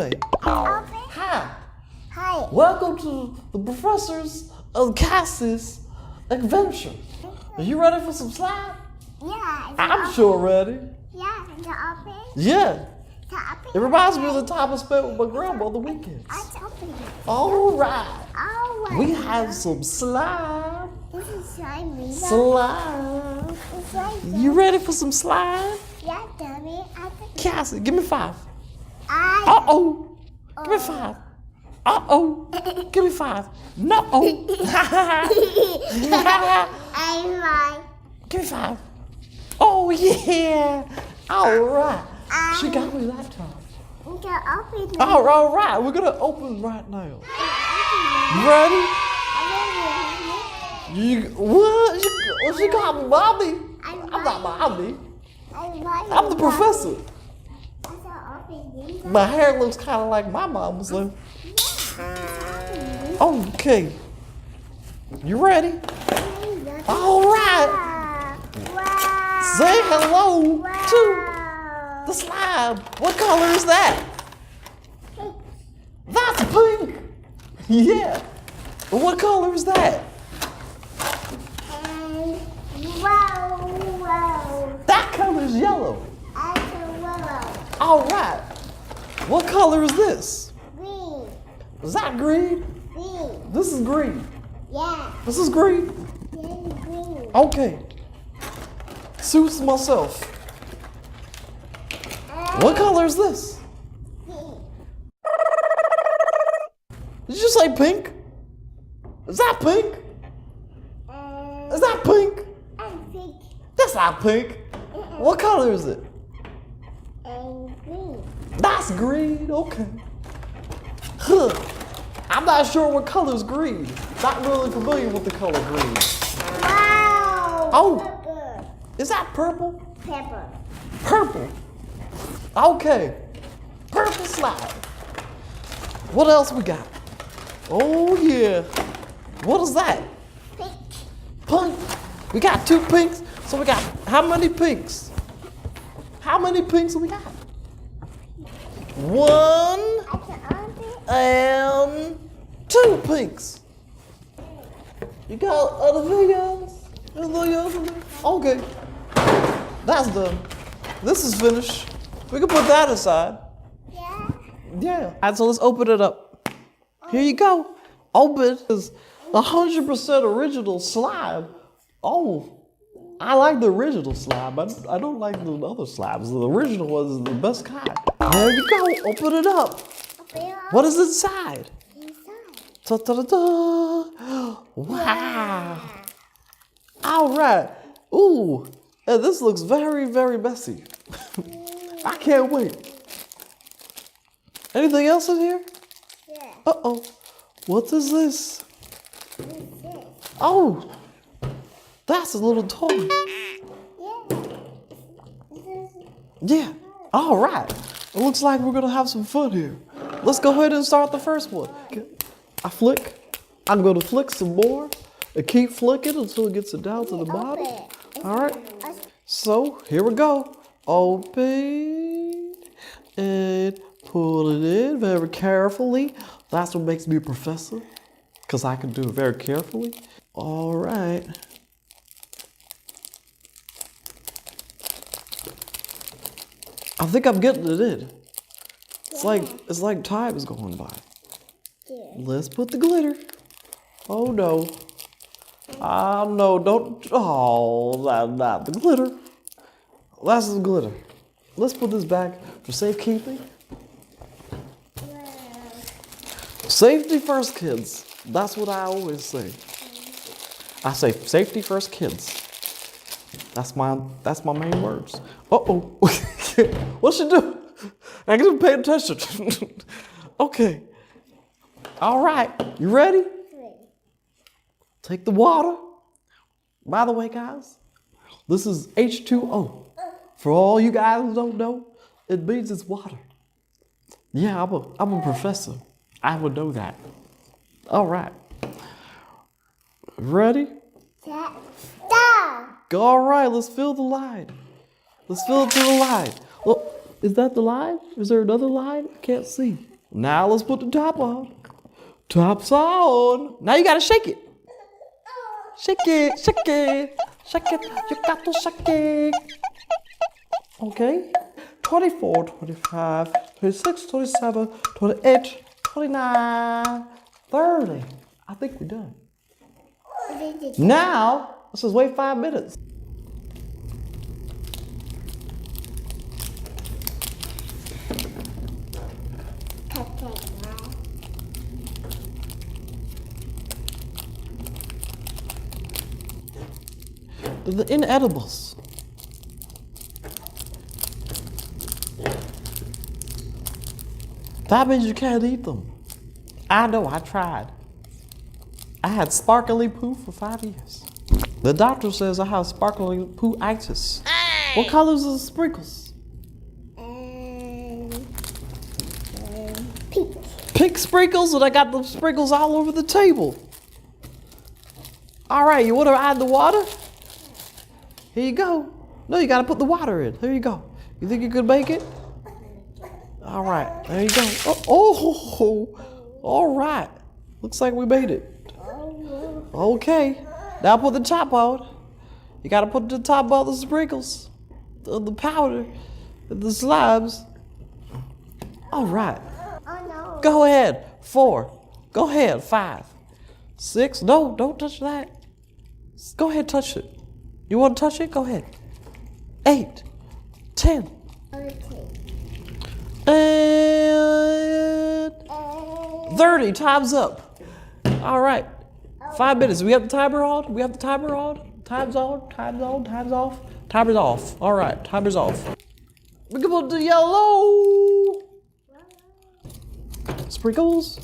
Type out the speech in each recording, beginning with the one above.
Hi. Hi. Welcome to the Professor's of Cassi's adventure. Are you ready for some slime? Yeah. I'm sure ready. Yeah. To open. Yeah. To open. It reminds me of the time I spent with my grandma on the weekends. I open it. All right. Oh, We have some slime. This is slimy. Slime. It's like You ready for some slime? Yeah, Daddy. Cassie, give me 5. I. Uh-oh. Give me 5. Uh-oh. Give me 5. No. I'm like. Give me 5. Oh, yeah. All right. She got me that time. You can open it. All right. We're going to open right now. You ready? What? She called me mommy. I'm not mommy. I'm the professor. My hair looks kind of like my mom's though. Okay. You ready? All right. Wow. Say hello to the slime. What color is that? That's pink. Yeah. What color is that? Whoa. That color is yellow. That's a willow. All right. What color is this? Green. Is that green? Green. This is green. Yeah. This is green. Green. Green. Okay. Suits myself. What color is this? Green. Did you say pink? Is that pink? Is that pink? I think That's not pink. What color is it? green. That's green. Okay. Huh. I'm not sure what color is green. Not really familiar with the color green. Wow. Oh. Pepper. Is that purple? Pepper. Purple. Okay. Purple slime. What else we got? Oh yeah. What is that? Pink. Pink. We got 2 pinks. So we got how many pinks? How many pinks do we got? 1 I can open. and 2 pinks. You got other videos? Anything else in there? Okay. That's done. This is finished. We can put that aside. Yeah. Yeah. All right, so let's open it up. Here you go. Open is 100% original slime. Oh, I like the original slime. I don't like the other slimes. The original one is the best kind. There you go. Open it up. What is inside? Inside. Ta-ta-ta-ta. Wow. All right. Ooh, and this looks very, very messy. I can't wait. Anything else in here? Yeah. Uh-oh. What is this? What's this? Oh, that's a little toy. Yeah. All right. It looks like we're going to have some fun here. Let's go ahead and start the first one. I flick. I'm going to flick some more and keep flicking until it gets it down to the bottom. All right. So here we go. Open and pull it in very carefully. That's what makes me a professor, because I can do it very carefully. All right. I think I'm getting it in. It's like time is going by. Let's put the glitter. Oh no. Oh no, don't. Oh, not the glitter. That's the glitter. Let's put this back for safekeeping. Safety first, kids. That's what I always say. I say safety first, kids. That's my main words. Uh-oh. What's she do? I ain't paying attention. Okay. All right. You ready? Take the water. By the way, guys, this is H2O. For all you guys who don't know, it means it's water. Yeah, I'm a professor. I would know that. All right. Ready? Stop. All right, let's fill the line. Let's fill it to the line. Look, is that the line? Is there another line? I can't see. Now let's put the top on. Top's on. Now you gotta shake it. Shake it, shake it, shake it. You got to shake it. Okay. 24, 25, 26, 27, 28, 29, 30. I think we're done. Now, let's just wait 5 minutes. The inedibles. That means you can't eat them. I know, I tried. I had sparkly poo for 5 years. The doctor says I have sparkly poo-itis. Hey. What colors are the sprinkles? Pink. Pink sprinkles, and I got the sprinkles all over the table. All right, you want to add the water? Here you go. No, you got to put the water in. Here you go. You think you could make it? All right, there you go. Oh, all right. Looks like we made it. Okay, now put the top on. You got to put the top on the sprinkles, the powder, the slabs. All right. Oh no. Go ahead. 4. Go ahead. 5. 6. No, don't touch that. Go ahead, touch it. You want to touch it? Go ahead. 8. 10. Okay. And 30. Time's up. All right. 5 minutes. We have the timer on? We have the timer on? Time's on. Time's on. Time's off. Timer's off. All right. Timer's off. We can put the yellow. Sprinkles.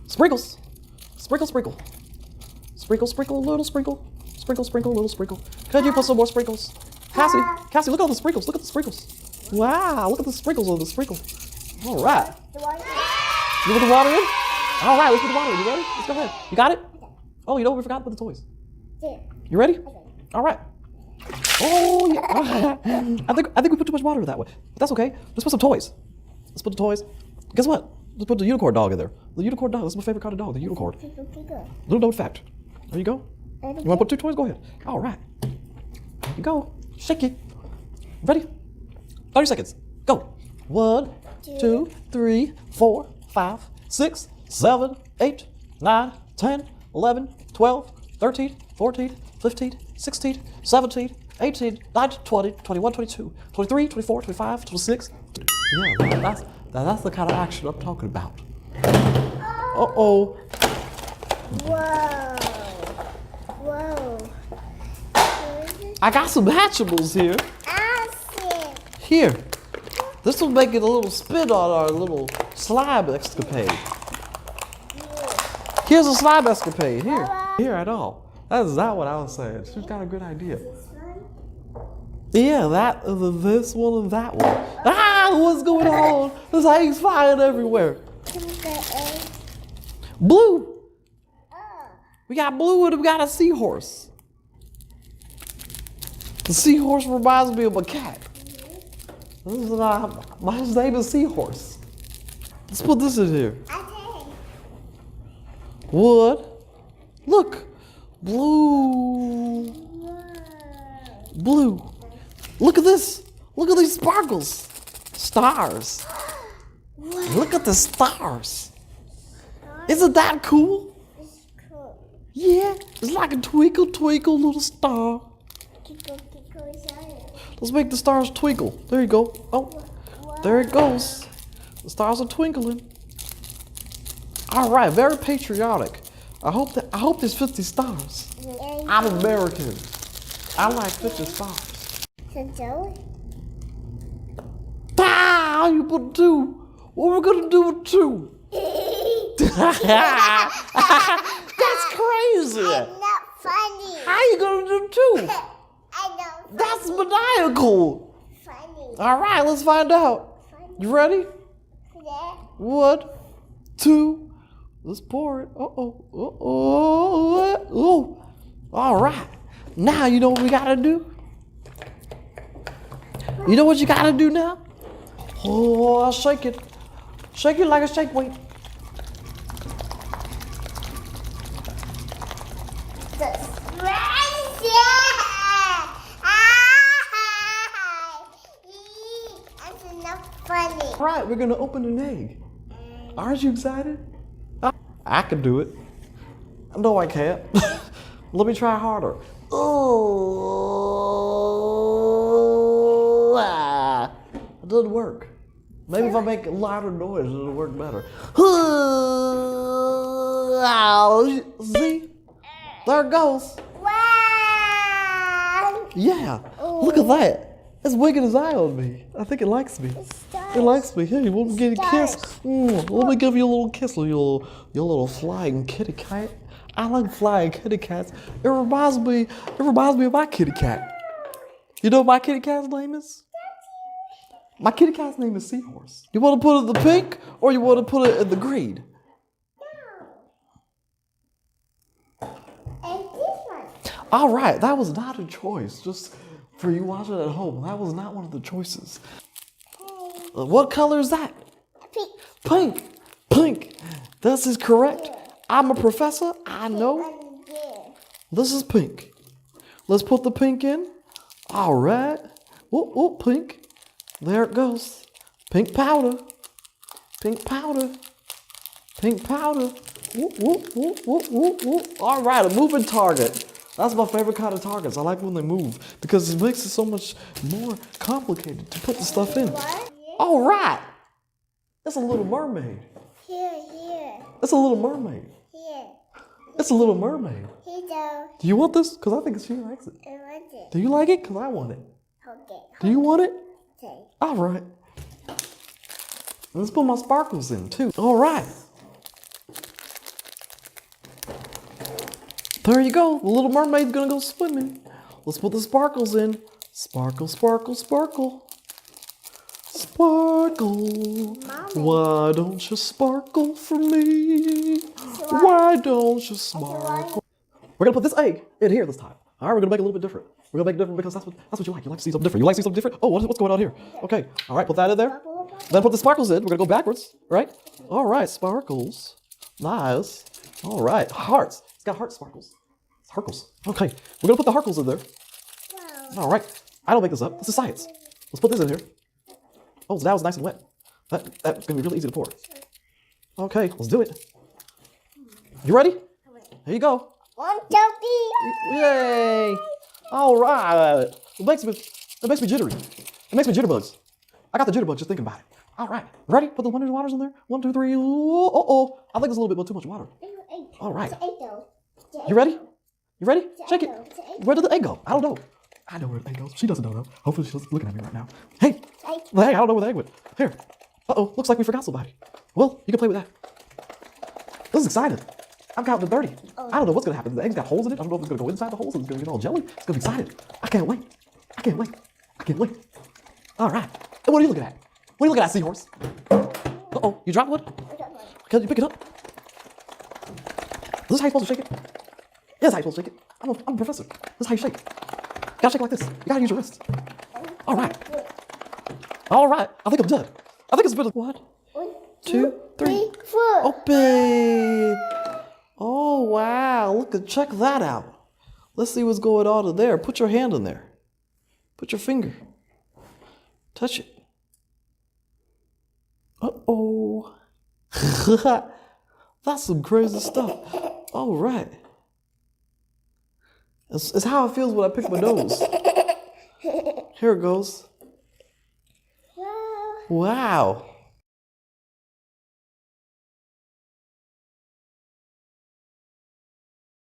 Sprinkles. Sprinkle, sprinkle. Sprinkle, sprinkle, little sprinkle. Sprinkle, sprinkle, little sprinkle. Could you put some more sprinkles? Cassie, look at all the sprinkles. Look at the sprinkles. Wow, look at the sprinkles on the sprinkle. All right. You put the water in? All right, let's put the water in. You ready? Let's go ahead. You got it? Oh, you know we forgot to put the toys. You ready? All right. Oh, yeah. I think we put too much water that way. But that's okay. Let's put some toys. Let's put the toys. Guess what? Let's put the unicorn dog in there. The unicorn dog. That's my favorite kind of dog, the unicorn. Little known fact. There you go. You want to put 2 toys? Go ahead. All right. There you go. Shake it. Ready? 30 seconds. Go. 1, 2, 3, 4, 5, 6, 7, 8, 9, 10, 11, 12, 13, 14, 15, 16, 17, 18, 19, 20, 21, 22, 23, 24, 25, 26. Yeah, that's the kind of action I'm talking about. Uh-oh. Whoa. Whoa. I got some Hatchables here. Acid. Here. This will make it a little spin on our little slime escapade. Here's a slime escapade. Here at all. That's not what I was saying. She's got a good idea. Yeah, this one and that one. Ah, what's going on? There's eggs flying everywhere. Blue. We got blue and we got a seahorse. The seahorse reminds me of a cat. His name is Seahorse. Let's put this in here. Wood. Look. Blue. Blue. Look at this. Look at these sparkles. Stars. Look at the stars. Isn't that cool? It's cool. Yeah. It's like a twinkle, twinkle little star. Let's make the stars twinkle. There you go. Oh, there it goes. The stars are twinkling. All right, very patriotic. I hope there's 50 stars. I'm American. I like 50 stars. Ah, you put 2. What are we gonna do with 2? That's crazy. I'm not funny. How you gonna do 2? I know. That's maniacal. Funny. All right, let's find out. You ready? Yeah. 1, 2. Let's pour it. Oh. All right. Now you know what we gotta do? You know what you gotta do now? Oh, shake it. Shake it like a shake weight. That's not funny. All right, we're gonna open an egg. Aren't you excited? I can do it. No, I can't. Let me try harder. Oh, it doesn't work. Maybe if I make a louder noise, it'll work better. See? There it goes. Wow! Yeah, look at that. It's winking its eye on me. I think it likes me. It likes me. Hey, you want to get a kiss? Let me give you a little kiss, you little flying kitty cat. I like flying kitty cats. It reminds me of my kitty cat. You know what my kitty cat's name is? My kitty cat's name is Seahorse. You want to put it in the pink or you want to put it in the green? And this one. All right, that was not a choice. Just for you watching at home, that was not one of the choices. What color is that? Pink. Pink. Pink. This is correct. I'm a professor. I know. This is pink. Let's put the pink in. All right. Whoop, whoop, pink. There it goes. Pink powder. Pink powder. Pink powder. Whoop, whoop, whoop, whoop, whoop, whoop. All right, a moving target. That's my favorite kind of targets. I like when they move because it makes it so much more complicated to put the stuff in. All right. It's a little mermaid. Here. It's a little mermaid. Here. It's a little mermaid. Here, though. Do you want this? Because I think she likes it. I want it. Do you like it? Because I want it. Okay. Do you want it? Okay. All right. Let's put my sparkles in too. All right. There you go. The little mermaid's gonna go swimming. Let's put the sparkles in. Sparkle, sparkle, sparkle. Sparkle. Mommy. Why don't you sparkle for me? Why don't you sparkle? We're gonna put this egg in here this time. All right, we're gonna make it a little bit different. We're gonna make it different because that's what you like. You like to see something different. You like to see something different? Oh, what's going on here? Okay. All right, put that in there. Then put the sparkles in. We're gonna go backwards, right? All right, sparkles. Nice. All right, hearts. It's got heart sparkles. Harkles. Okay, we're gonna put the harkles in there. All right, I don't make this up. This is science. Let's put this in here. Oh, so that was nice and wet. That's gonna be really easy to pour. Okay, let's do it. You ready? Here you go. One, two, three. Yay! All right. It makes me jittery. It makes me jitterbugs. I got the jitterbugs just thinking about it. All right, ready? Put the 100 waters in there. 1, 2, 3. Oh! I think there's a little bit too much water. All right. You ready? You ready? Shake it. Where did the egg go? I don't know. I know where the egg goes. She doesn't know though. Hopefully she's looking at me right now. Hey! The egg, I don't know where the egg went. Here. Uh-oh, looks like we forgot somebody. Well, you can play with that. This is exciting. I'm counting to 30. I don't know what's gonna happen. The egg's got holes in it. I don't know if it's gonna go inside the holes or it's gonna get all jelly. It's gonna be exciting. I can't wait. I can't wait. I can't wait. All right. And what are you looking at? What are you looking at, Seahorse? Uh-oh, you dropped one? Can you pick it up? This is how you're supposed to shake it. Yeah, that's how you're supposed to shake it. I'm a professor. This is how you shake. You gotta shake like this. You gotta use your wrist. All right. All right. I think I'm done. I think it's been a what? 1, 2, 3, 4. Open. Oh, wow. Check that out. Let's see what's going on in there. Put your hand in there. Put your finger. Touch it. Uh-oh. That's some crazy stuff. All right. It's how it feels when I pick my nose. Here it goes. Wow.